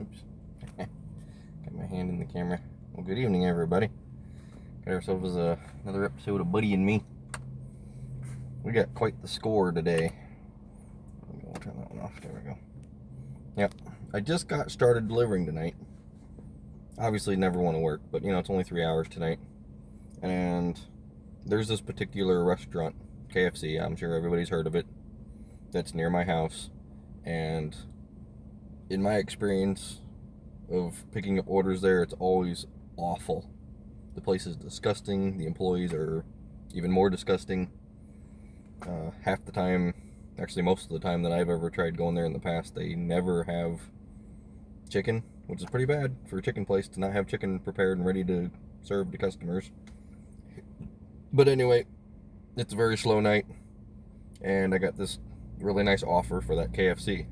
Oops. Got my hand in the camera. Well, good evening, everybody. Got ourselves another episode of Buddy and Me. We got quite the score today. We'll turn that one off. There we go. Yep. I just got started delivering tonight. Obviously, never want to work, but it's only 3 hours tonight. And there's this particular restaurant, KFC. I'm sure everybody's heard of it. That's near my house. And in my experience of picking up orders there, it's always awful. The place is disgusting. The employees are even more disgusting. Half the time, actually most of the time that I've ever tried going there in the past, they never have chicken, which is pretty bad for a chicken place to not have chicken prepared and ready to serve to customers. But anyway, it's a very slow night, and I got this really nice offer for that KFC,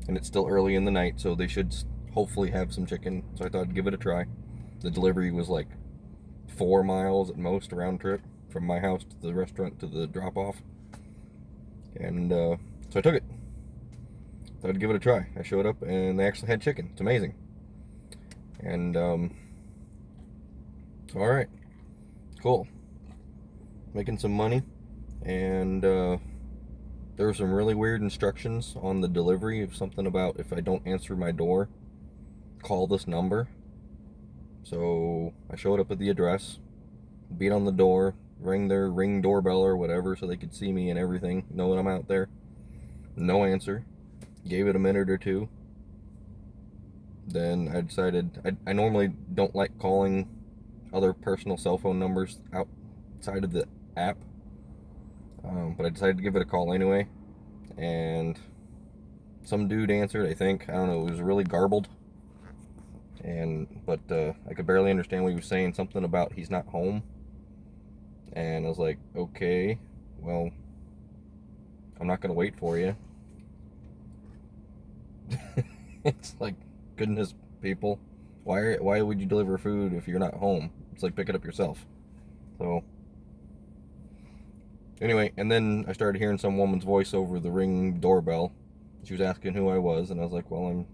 and it's still early in the night, so they should hopefully have some chicken, so I thought I'd give it a try. The delivery was like 4 miles at most round trip from my house to the restaurant to the drop-off, and so I took it. Thought I'd give it a try. I showed up, and they actually had chicken. It's amazing. And so alright, cool. Making some money, and there were some really weird instructions on the delivery of something about if I don't answer my door, call this number. So I showed up at the address, beat on the door, rang their Ring doorbell or whatever so they could see me and everything, know that I'm out there. No answer. Gave it a minute or two. Then I decided, I normally don't like calling other personal cell phone numbers outside of the app, but I decided to give it a call anyway, and some dude answered, I think. I don't know, it was really garbled, but I could barely understand what he was saying, something about he's not home, and I was like, okay, well, I'm not gonna wait for you. It's like, goodness, people, why would you deliver food if you're not home? It's like, pick it up yourself. So anyway, and then I started hearing some woman's voice over the Ring doorbell. She was asking who I was, and I was like, well, I'm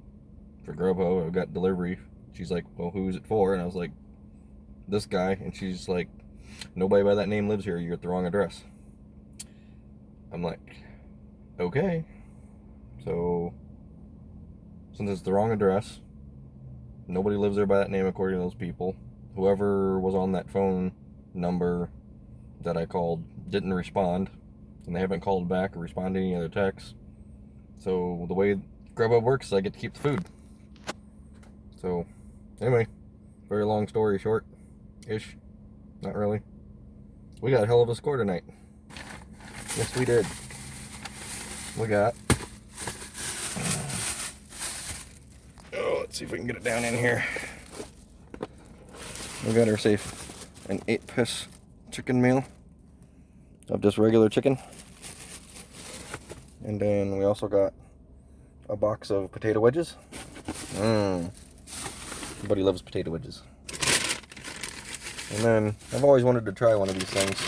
for Grubhub, I've got delivery. She's like, well, who's it for? And I was like, this guy. And she's like, nobody by that name lives here, you're at the wrong address. I'm like, okay. So since it's the wrong address, nobody lives there by that name according to those people, whoever was on that phone number that I called didn't respond, and they haven't called back or responded to any other texts. So the way Grubhub works is I get to keep the food. So anyway, very long story short-ish. Not really. We got a hell of a score tonight. Yes, we did. We got... let's see if we can get it down in here. We got an 8-piece chicken meal of just regular chicken. And then we also got a box of potato wedges. Everybody loves potato wedges. And then I've always wanted to try one of these things,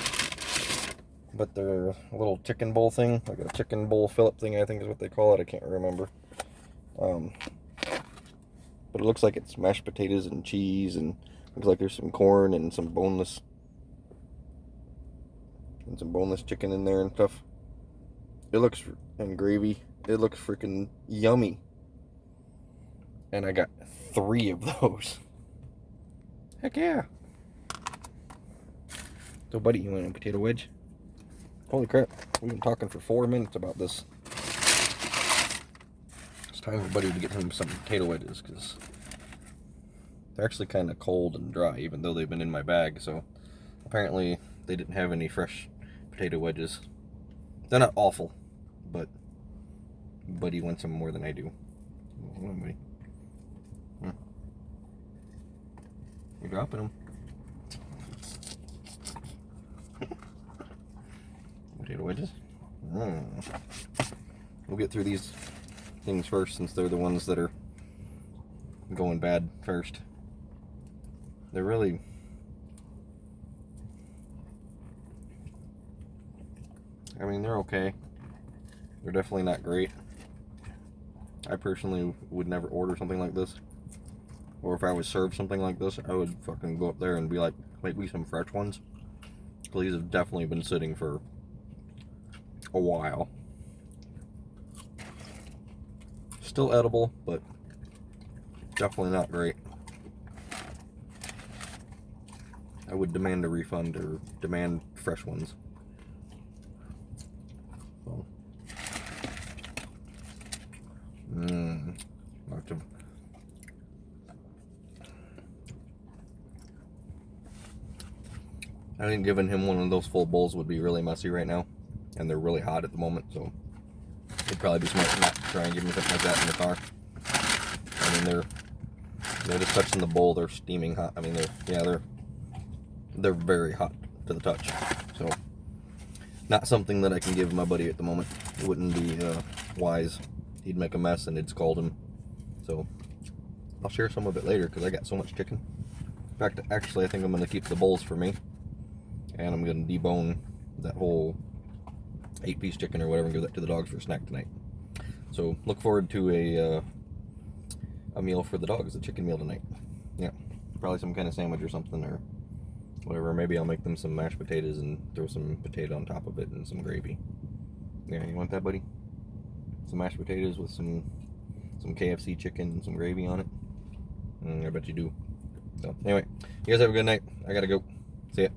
but they're a little chicken bowl thing, like a chicken bowl Phillip thing, I think is what they call it. I can't remember. But it looks like it's mashed potatoes and cheese, and looks like there's some corn and some boneless chicken in there and stuff. It looks, and gravy. It looks freaking yummy. And I got 3 of those. Heck yeah. So buddy, you want a potato wedge? Holy crap, we've been talking for 4 minutes about this. It's time for Buddy to get him some potato wedges, because they're actually kind of cold and dry, even though they've been in my bag. So apparently they didn't have any fresh potato wedges. They're not awful, but Buddy wants them more than I do. Come on, Buddy. You're dropping them. Potato wedges. We'll get through these things first, since they're the ones that are going bad first. They're really... I mean, they're okay. They're definitely not great. I personally would never order something like this. Or if I was served something like this, I would fucking go up there and be like, make me some fresh ones. Because these have definitely been sitting for a while. Still edible, but definitely not great. I would demand a refund or demand fresh ones. So. Lots of. I think giving him one of those full bowls would be really messy right now, and they're really hot at the moment, so it'd probably be smart not to try and give him something like that in the car. I mean, they're just touching the bowl, they're steaming hot. I mean, they're very hot to the touch. So, not something that I can give my buddy at the moment. It wouldn't be wise. He'd make a mess and it'd scald him. So, I'll share some of it later because I got so much chicken. In fact, actually, I think I'm going to keep the bowls for me. And I'm going to debone that whole 8-piece chicken or whatever and give that to the dogs for a snack tonight. So, look forward to a meal for the dogs, a chicken meal tonight. Yeah, probably some kind of sandwich or something or whatever. Maybe I'll make them some mashed potatoes and throw some potato on top of it and some gravy. Yeah, you want that, buddy? Some mashed potatoes with some KFC chicken and some gravy on it? I bet you do. So, anyway, you guys have a good night. I gotta go. See ya.